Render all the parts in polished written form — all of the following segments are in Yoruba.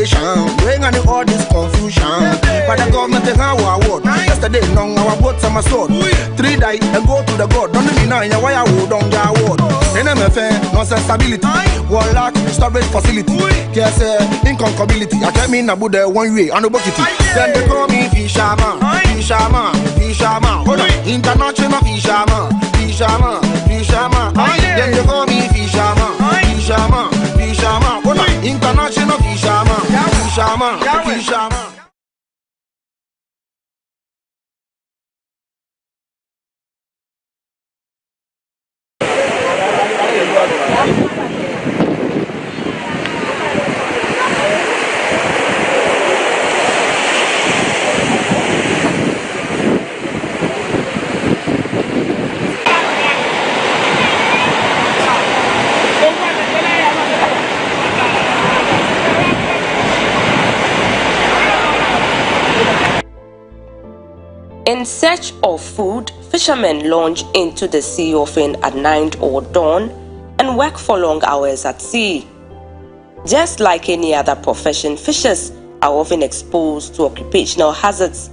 regulation, bring on all this confusion. But the government take our award. Yesterday, long our boats on my sword. 3 die and go to the god. Don't be now, why I would on the award. NMFA, no stability. One lack, storage facility. Yes, incompatibility. I came in about the 1 way, and a bucket. Then they call me Fisherman, Fisherman, Fisherman. International Fisherman, Fisherman, Fisherman. Then they call me Fisherman, Fisherman, Fisherman. International Fisherman, Fisherman, Fisherman. In search of food, fishermen launch into the sea often at night or dawn and work for long hours at sea. Just like any other profession, fishers are often exposed to occupational hazards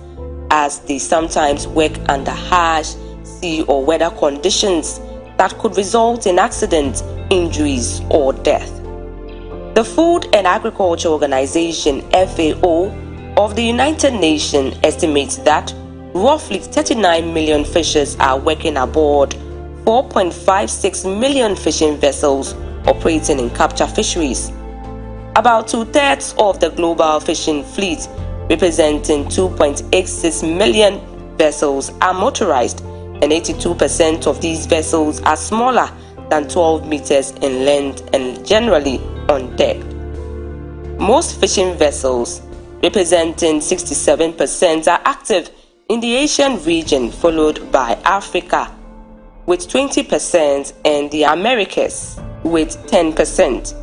as they sometimes work under harsh sea or weather conditions that could result in accidents, injuries, or death. The Food and Agriculture Organization (FAO) of the United Nations estimates that roughly 39 million fishers are working aboard 4.56 million fishing vessels operating in capture fisheries. About 2/3 of the global fishing fleet, representing 2.86 million vessels, are motorized, and 82% of these vessels are smaller than 12 meters in length and generally undecked. Most fishing vessels, representing 67%, are active in the Asian region, followed by Africa with 20% and the Americas with 10%.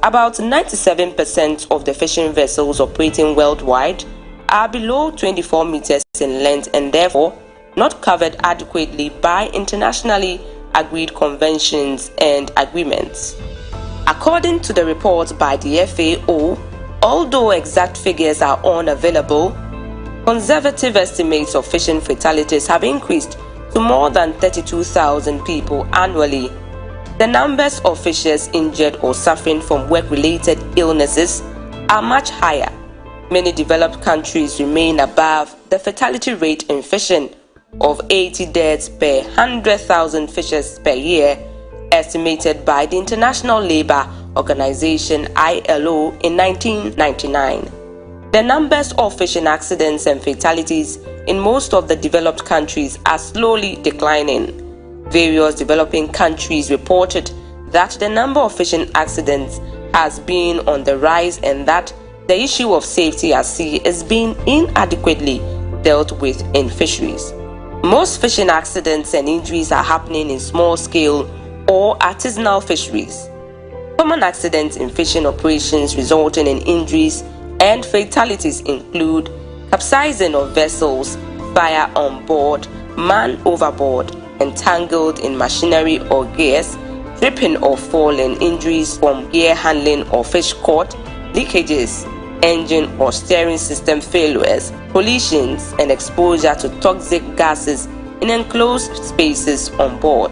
About 97% of the fishing vessels operating worldwide are below 24 meters in length and therefore not covered adequately by internationally agreed conventions and agreements. According to the report by the FAO, although exact figures are unavailable, conservative estimates of fishing fatalities have increased to more than 32,000 people annually. The numbers of fishers injured or suffering from work-related illnesses are much higher. Many developed countries remain above the fatality rate in fishing of 80 deaths per 100,000 fishers per year, estimated by the International Labour Organization (ILO) in 1999. The numbers of fishing accidents and fatalities in most of the developed countries are slowly declining. Various developing countries reported that the number of fishing accidents has been on the rise and that the issue of safety at sea is being inadequately dealt with in fisheries. Most fishing accidents and injuries are happening in small-scale or artisanal fisheries. Common accidents in fishing operations resulting in injuries and fatalities include capsizing of vessels, fire on board, man overboard, entangled in machinery or gears, tripping or falling, injuries from gear handling or fish caught, leakages, engine or steering system failures, collisions, and exposure to toxic gases in enclosed spaces on board.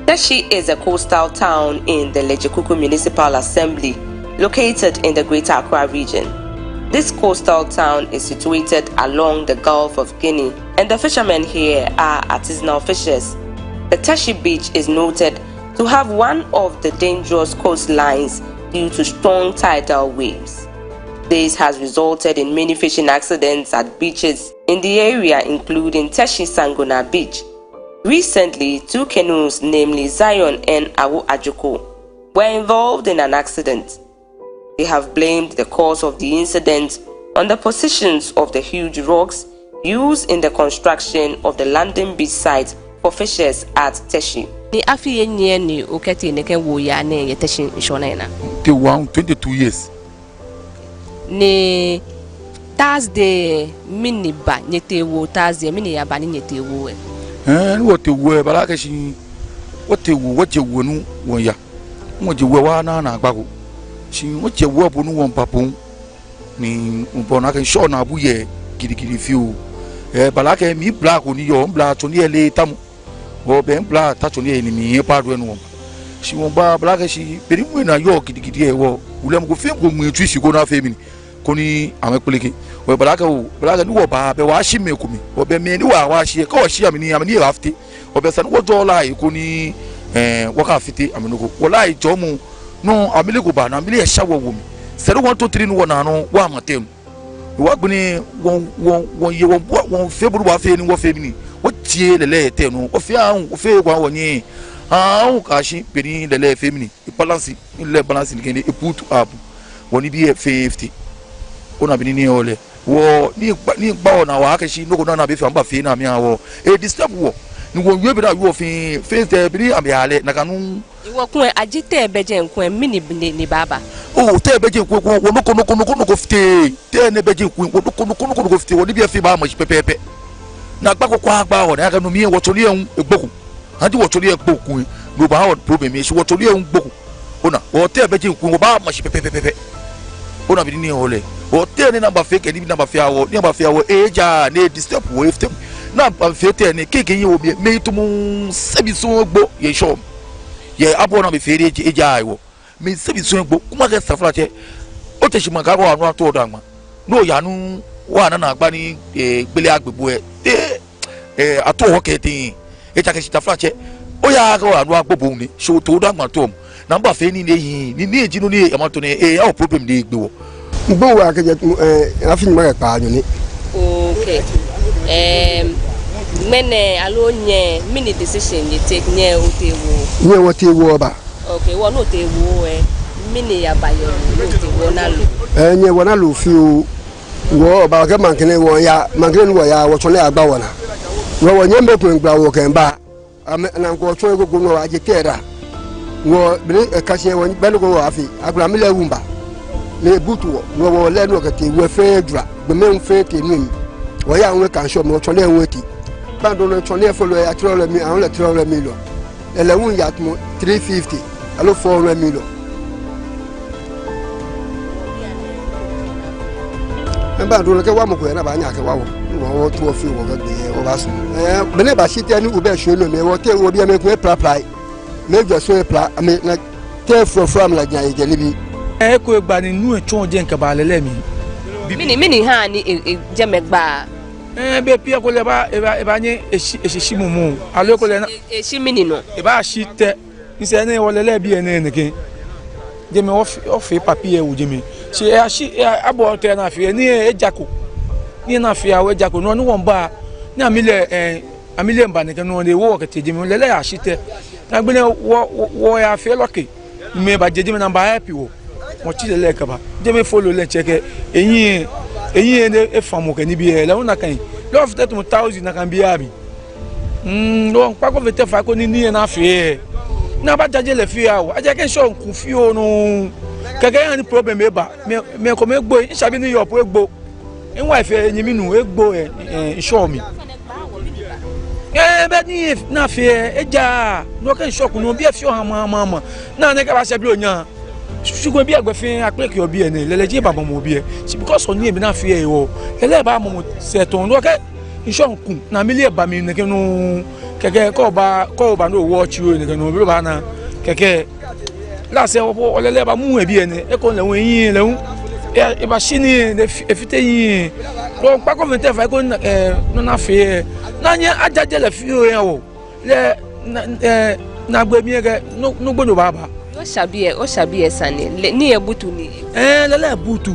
Teshi is a coastal town in the Lejekuku Municipal Assembly, located in the Greater Accra region. This coastal town is situated along the Gulf of Guinea, and the fishermen here are artisanal fishers. The Teshi beach is noted to have one of the dangerous coastlines due to strong tidal waves. This has resulted in many fishing accidents at beaches in the area, including Teshi Sangona Beach. Recently, 2 canoes, namely Zion and Awu Ajoko, were involved in an accident. They have blamed the cause of the incident on the positions of the huge rocks used in the construction of the landing beach site for fishers at Teshi. Ni afi yenye ni uketi neke wuya ne ye Teshi nshonena. Te 22 years. Ni Thursday mini ba nyete wo Thursday mini ya ba ni nyete wo. What you were balakashi what you wonu won ya. What you were na bago. She what you were bunu won papun. ni umpona kan show na buye gidi fiu balaka mi black oni yo black to ni ele tamu o ben black ta to ni ni mi pa do enu si won ba black si peri mu na yo gidi e wo ulem ko fem ko mu etu si ko na fe mi ko ni awon peleke o balaka ni wo ba be wa shi me ko mi o be me ni wa shi ka o shi am ni afti o be san wo do la ko ni wo ka fiti am no ko wala i jo mu no amile ko ba na amile e sha wo mi 1 2 3 no na no wa matem wa gbini won febru wa fe ni wo fe ni wo tie lele te no o fe an o fe kwa wonye an ka shi peri lele fe ni balance le balance ni kende e put up woni bi 50 ona bi ni ole wo ni gba na wa ka shi no ko na be fe amba fe na mi awo e disturb wo ni won we be da wo fe te bi am ya le na kanu iwo kun agite beje nkun mini ni baba o te beje nkun wo no ko fite te ne beje nkun wo no ko fite wo ni bi fe ba mo pepepe na gba ko kwa gba o na ka no mi wo tori en egboku andi wo tori egboku no ba o problem e si wo tori en egboku ona o te beje nkun wo ba mo pepepe ona bi ni ole o te ne number fake ni number fe awo ni number fe awo eja ne disturb wo ifte na ba fe te ne keke yin wo bi me to mu sebi so gbo ye show ye abo na be fere eja ayo me sebi so gbo kuma ga safra che o te shima ga wa no to do agba no ya nu wa na agba ni gbele agbegbo ato ho ketin e ta ke safra che o ya ga wa no agbobo ni so to do agba to na mba fe ni ni eji no ni amato ni ya problem de gbe wo gbo wa ke je afin ma pa anyu ni okay mene alo nye mini decision you take nye otewo ba okay wo no tewo mini ya bayo no tewo na lo nye wona lo fi o wo ba ke mankene wo ya mankene wo ya wo tole agba wona wo nye mbe kun gba wo kan ba na ko tole gogo no aje tera wo bi kashe wo belu go afi agura mi le wumba le butu wo le no ke te wo fe dura be me fe te nim wo ya won kan show me wo tole en ti bando le tole follow ya tole mi an le tole mi lo ele won ya tumo 350 alo 400 mi lo bando le ke wa mo ko na ba nya ke wa wo to fi wo ga de wo ba so be ne ba shite ni ube hwe lo me wo te wo bia me ko pla me gwa so pla me na te from la nya je ni bi ko gba ni nu e chon je nka ba lele mi mini ha ni je me gba be pia ko le ba e ba nye eshi mumu alo ko le na eshi mini no e ba shite nse ne wo lele bi ene ne ke je me ofi papier wo je me se abo te na fi ni ejako ni na fi awe ejako no ni won ba ni amile mba ne ke no de wo ke te je me lele ya shite na gbe ne wo ya fi loke me ba je me na ba happy wo mo ti lele ka ba je me follow le check eyin e famu ke ni bi e la una kan lo fi te 1000 na kan bi abi lo pa ko vete fa ko ni na fi na ba jaje le fi awo aje ke so nkun fi o no keke yan ni problem e ba me ko me gbo nsabi ni yo po egbo nwa ife yin mi nu egbo show mi be ni na fi eja no ke shock no bi e fi o ha ma na ne ka ba se bi oyan sugo bi agbefin apeke obi ene leleje baba mo obi e si because oni e bi na fi e wo ele ba mo se ton do ke iso nkun na mi le ba mi ne ke no keke ko ba no watch you ne ke no bi ba na keke la se wo lele ba mu e bi ene e ko le won yin le un e ba shini ne efite yin do pa ko vente fa ko no na fi na nya ajaje le fi o yen wo le na gbe mi ke no gbodo baba o shabie sane ni ebutu ni lele butu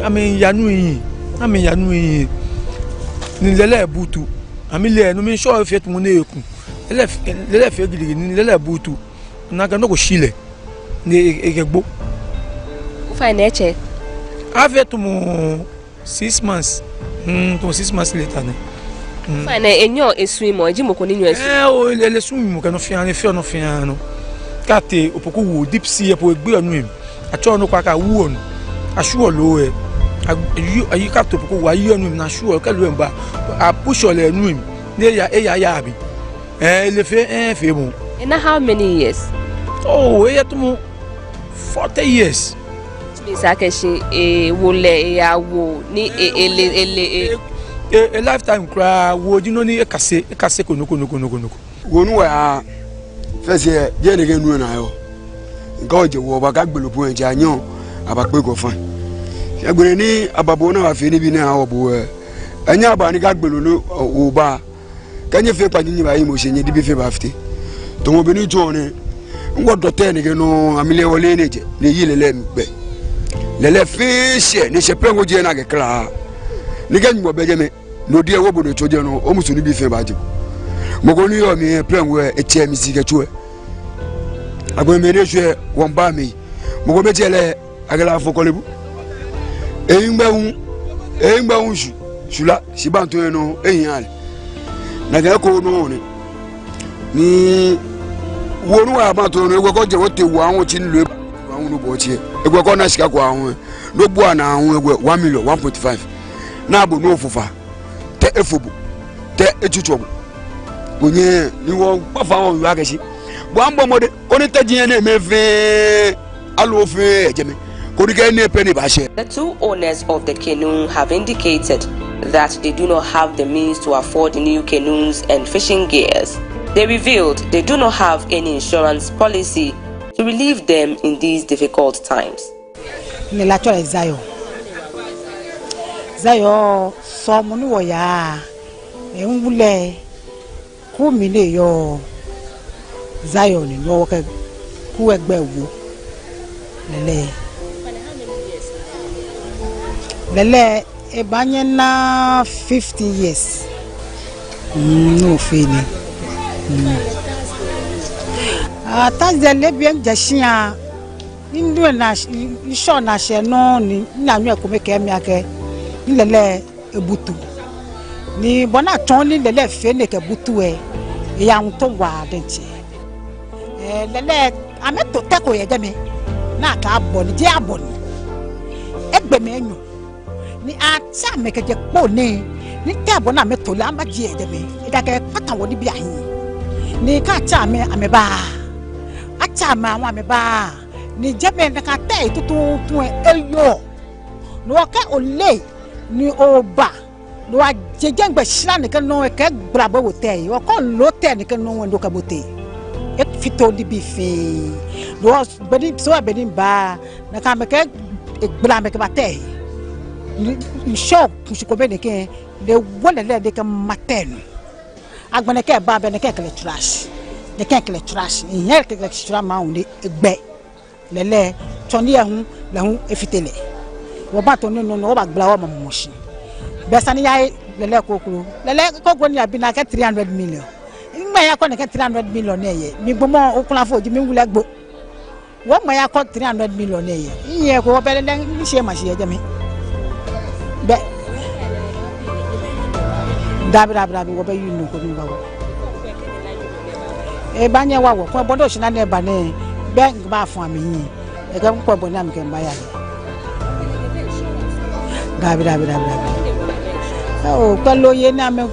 ami yanu yin ni lele butu ami le no mi so fe tumo na eku lele fe gidi ni lele butu na ga no ko shile ni egegbo o fa na eche ave tumo 6 months to 6 months later ne fa na enyo esu imo ejimoko ni nyo esu o lele su mi mo ka no fi an no kate opoku wu deep sea po egbe anu em acho no kwa ka wu onu asuo lo ayi ka to opoku wa yi anu em na asuo ka lo em ba a push ole anu em ne ya abi le fe mo and how many years oh to mo 40 years years akeshi wole ya wo ni ele a lifetime cry wo jino ni ekase konuko. Wonu wa first year je ne genu na yo. Nka oje wo ba ka gbelo po enje anyo abakpe go fan. Egbere ni ababo na wa fe ni bi na obo anya aba ni ka gbelo no o ba. Kanye fe pa nyi ba yi mo se nyi di bi fe ba fite. To mo bi ni jo ni ngo dote ni genu amile wole ne je ne yi lele mbe. Lele fish ni se pengo je na ke kra. Ni ga nyi bo be je me no die wo bo no choje no o musu ni bi fe ba je. Mogoni yo mi pengo e che mi sike chuwe. Agbo me ne hwe won ba mi. Mogo be tele agala fo kolebu. Eyingba un shula sibanto eno eyan. Na ga ko no ni wonu wa ba to no egwe ko je wo te wo awon ti nlu awon no bo tie. Egwe ko na sika ko awon no bu ana awon egwe 1 million 1.5. Na abo no ofufa te efobu te echuchobu. Onye ni won pa fa won wa keshi. Boambo mode oni tajiye na emefe alofe ejeme. The two owners of the canoe have indicated that they do not have the means to afford new canoes and fishing gears. They revealed they do not have any insurance policy to relieve them in these difficult times. Zayo so munu wo ya enwule ku mi le yo Zayo ni no ke ku egbe wo lele ebanye na 50 years no fini taze le bien jashia indu na isho na she no ni na nwe ko meke mi ake lele ebutu ni bona ton ni lele fe ne ke butu ya nto wa denti lele ameto teko ye jeme na ka aboni je aboni egbe menyu ni ata mekeje po ni tabo na meto la ma je jeme ida ke pata woni bi ahin ni ka ta me ameba ata ma wa ameba ni jeme na ka tai tutu eyo no ka ole ni oba no ajeje ngbe shira ni kan no ke brabo wo tai o ko lo te ni kan no ndo ka bote e fito di bi fi do bedi so bedi ba na ka me ke gbra me ke bate ni shop musiko be de ke de wole le de ke maten agbene ke ba be ne ke kele trash de ke kele trash yen ke trash ma unde egbe lele toni ehun lehun efitele wo ba to no wo ba gbra wo mo moshi be sani ya lele kokoro ni abi na ke 300 million ngba ya ko ne ke 300 million ne ye mi gbomo okun afo ji mi wule gbo wo ma ya ko 300 million ne ye iye ko be le ni se ma se je mi be dabi wo be yinu ko ni bawo e ba nye wa wo ko bodo shi na ne ba ne be ba fun ami yin e ga ko bo na mi ke ba ya dabi o ko lo ye na me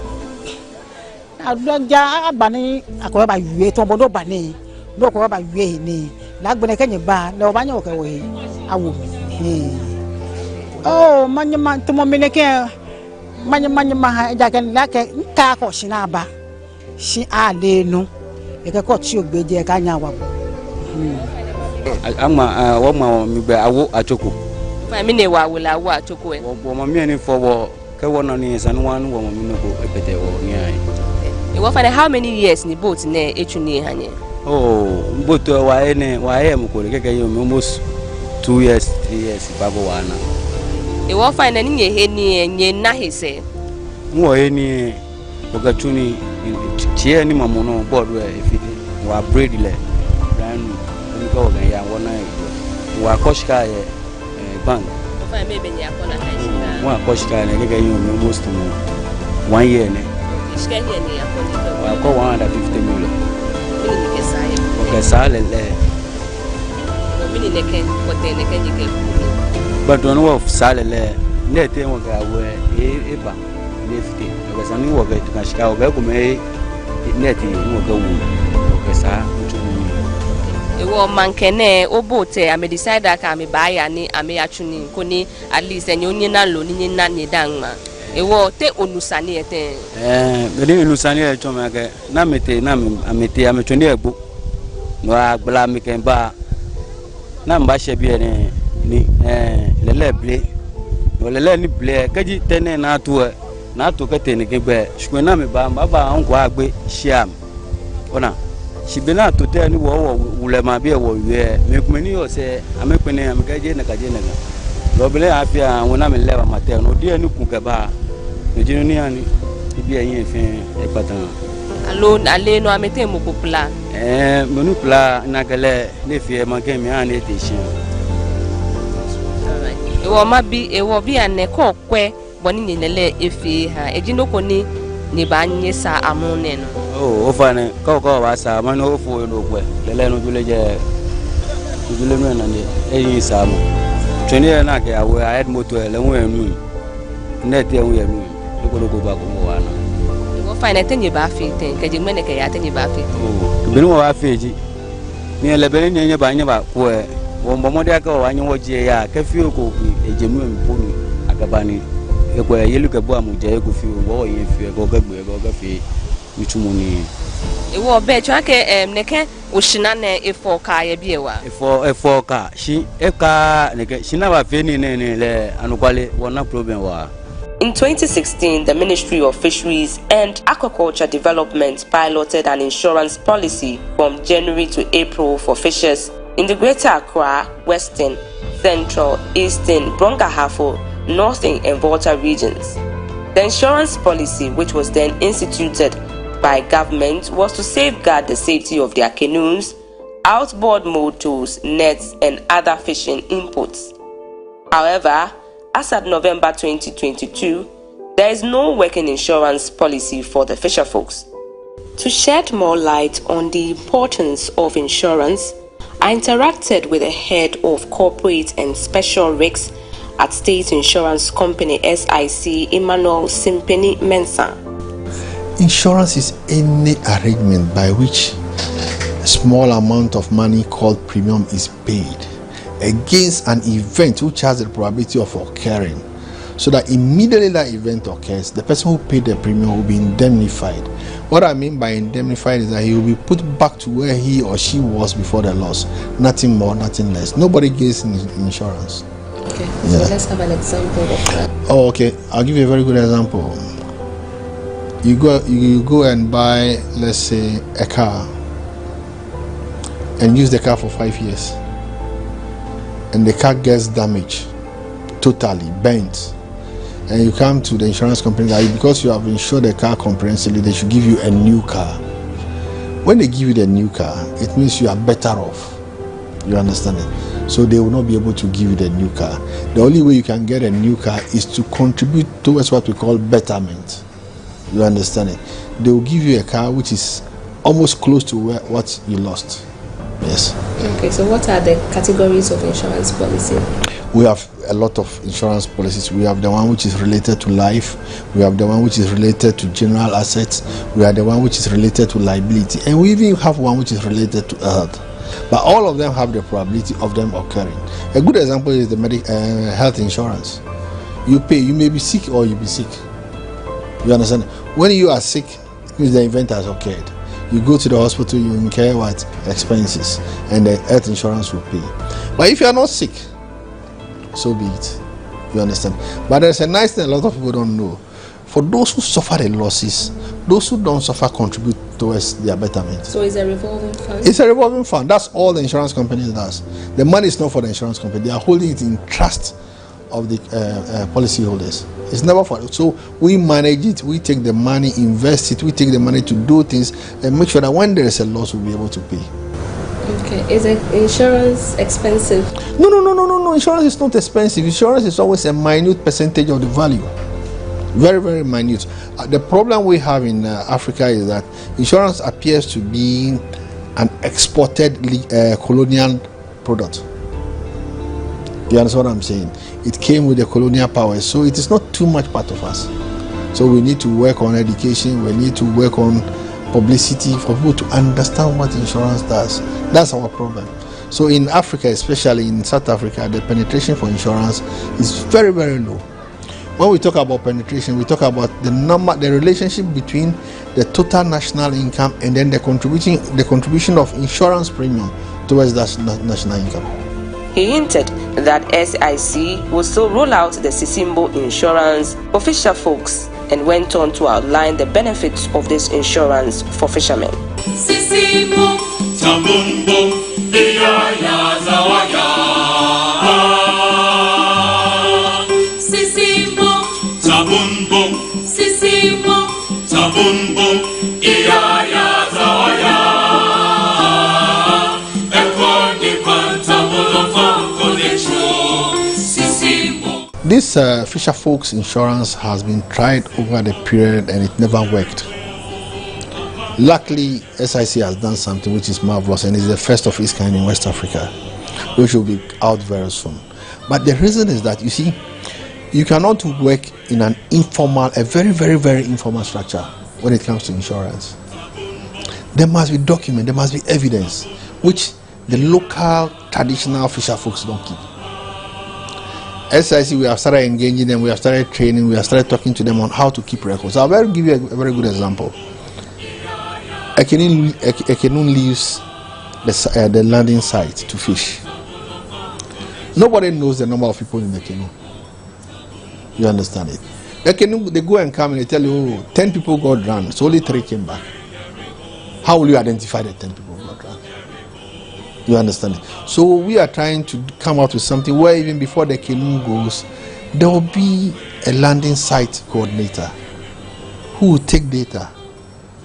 adoja abani akoba ba yue to bodo ba ne do ko ba yue ni lagbene kenye ba le ba nye o ke wo awo oh manyama to mo meneke manyama ha ja ken la ke nka ko shinaba shi ale nu e ke ko ti ogbeje ka nya wa ama wo ma mi gbe awo atoko fa mi ne wa wula awo atoko e wo ma mi ni fo wo ke wo no ni san wan wo ma mi no ko epete wo ni ai e wo fa how many years ni boat na etuni hanye oh boat wa e mu ko ke yo almost 2 years 3 years babo wana e wo fa na ni ye ni nye na hise wo ye ni ogatuni tie ni mamono board we efiti wa braid le brand ni ko ga ya wona wa koshka ye bank fa me be nya ko na kaishika wa koshka ne ke yo almost 1 year ne iska ye ni ya ko ni wa ko 150 million ni ke sai ke sale le mini ne ke ko te ne ke ni ke but don't work sale le ne te won ga we e ba lefty ke sa ni wo ga tu ka shika wo ga ko me net ni wo ga wu ke sa Ewo mankene obote ame decide ka ame baya ni ame achuni koni at least enyo nyina lo ni nyina ni danma. Ewo te onusani ete. Bede onusani e choma ke na mete na amete ametwende egbo. No agbla mi ken ba na mba she bi ni lele ble. No lele ni ble kaji tene na to kete ni gbe shukwe na me ba onko agbe shiam. Ona Shibena to tell you what ma be wo we make many or say amekene amekaje na kaje na robele afia wona me leva mater no dia ni kukaba no jinu ni ani bi ayin fe e patan alone ale no amete mo popula monu pla na gele le fie manke mi ani teshin ewo ma bi ewo bi ane ko kwe boni ni lele efi ha ejino ko ni ba nye sa amune no o fane ko wa sa ma no fo no gbe lele no jule no na ni eyin sa mo twene na ke awe head motor le won enu net e won enu ko ba ko wa na go fine tenye ba fi ten ke je mene ke ya tenye ba fi o bi no wa fi ji ni le be ni nye ba ko e wo mbomo de ka wa nyi wo je ya ka fi ko ejemu mponu agabani e ko yelu ke bo amuje e ko fi wo ye fi e ko gagbe ko ga fi utumuni ewo be chwa ke neke oshina na efo ka ya biewa efo ka shi e ka neke shina ba fe ni le anukwale wona problem wa. In 2016, the Ministry of Fisheries and Aquaculture Development piloted an insurance policy from January to April for fishers in the Greater Accra, Western, Central, Eastern, Brongahafo, Northern and Volta regions. The insurance policy, which was then instituted by government, was to safeguard the safety of their canoes, outboard motors, nets and other fishing inputs. However, as at November 2022, there is no working insurance policy for the Fisherfolks. To shed more light on the importance of insurance, I interacted with the head of corporate and special risks at State Insurance Company SIC, Emmanuel Simpeni Mensah. Insurance is any arrangement by which a small amount of money called premium is paid against an event which has the probability of occurring, so that immediately that event occurs, the person who paid the premium will be indemnified. What I mean by indemnified is that he will be put back to where he or she was before the loss. Nothing more, nothing less. Nobody gets insurance. Okay, so let's have an example of that. Oh, okay. I'll give you a very good example. You go and buy, let's say, a car and use the car for 5 years, and the car gets damaged, totally bent, and you come to the insurance company that because you have insured the car comprehensively, they should give you a new car. When they give you the new car, it means you are better off. You understand it? So they will not be able to give you the new car. The only way you can get a new car is to contribute towards what we call betterment. You understand it? They will give you a car which is almost close to what you lost. Yes. Okay, so what are the categories of insurance policy? We have a lot of insurance policies. We have the one which is related to life. We have the one which is related to general assets. We have the one which is related to liability. And we even have one which is related to health. But all of them have the probability of them occurring. A good example is the health insurance. You pay, you may be sick or you be sick. You understand? When you are sick, it means the event has occurred. You go to the hospital, you incur what? Expenses, and the health insurance will pay. But if you are not sick, so be it. You understand? But there's a nice thing a lot of people don't know. For those who suffer the losses, those who don't suffer contribute towards their betterment. So it's a revolving fund? It's a revolving fund. That's all the insurance company does. The money is not for the insurance company. They are holding it in trust of the policy holders. It's never for it. So we manage it, we take the money, invest it, we take the money to do things and make sure that when there is a loss, we'll be able to pay. Okay. Is insurance expensive? No. Insurance is not expensive. Insurance is always a minute percentage of the value. Very, very minute. The problem we have in Africa is that insurance appears to be an exported colonial product. You understand what I'm saying? It came with the colonial powers, so it is not too much part of us. So we need to work on education, we need to work on publicity, for people to understand what insurance does. That's our problem. So in Africa, especially in South Africa, the penetration for insurance is very, very low. When we talk about penetration, we talk about the relationship between the total national income and then the contribution of insurance premium towards that national income. He hinted that SIC will still roll out the SISIMBO insurance for Fisherfolks and went on to outline the benefits of this insurance for fishermen. SISIMBO, Tabumbo, Iyaya Zawaya. SISIMBO, Tabumbo, SISIMBO, Tabumbo, Iyaya Zawaya. This Fisherfolks insurance has been tried over the period and it never worked. Luckily, SIC has done something which is marvelous and is the first of its kind in West Africa, which will be out very soon. But the reason is that, you see, you cannot work in an informal, a very, very, very informal structure when it comes to insurance. There must be document, there must be evidence, which the local traditional Fisherfolks don't keep. SIC, we have started engaging them, we have started training, we have started talking to them on how to keep records. I'll give you a very good example. A canoe leaves the landing site to fish. Nobody knows the number of people in the canoe. You understand it? The canoe, they go and come and they tell you, 10 people got drowned, so only 3 came back. How will you identify the 10 people who got drowned? You understand it? So we are trying to come out with something where even before the canoe goes, there will be a landing site coordinator who will take data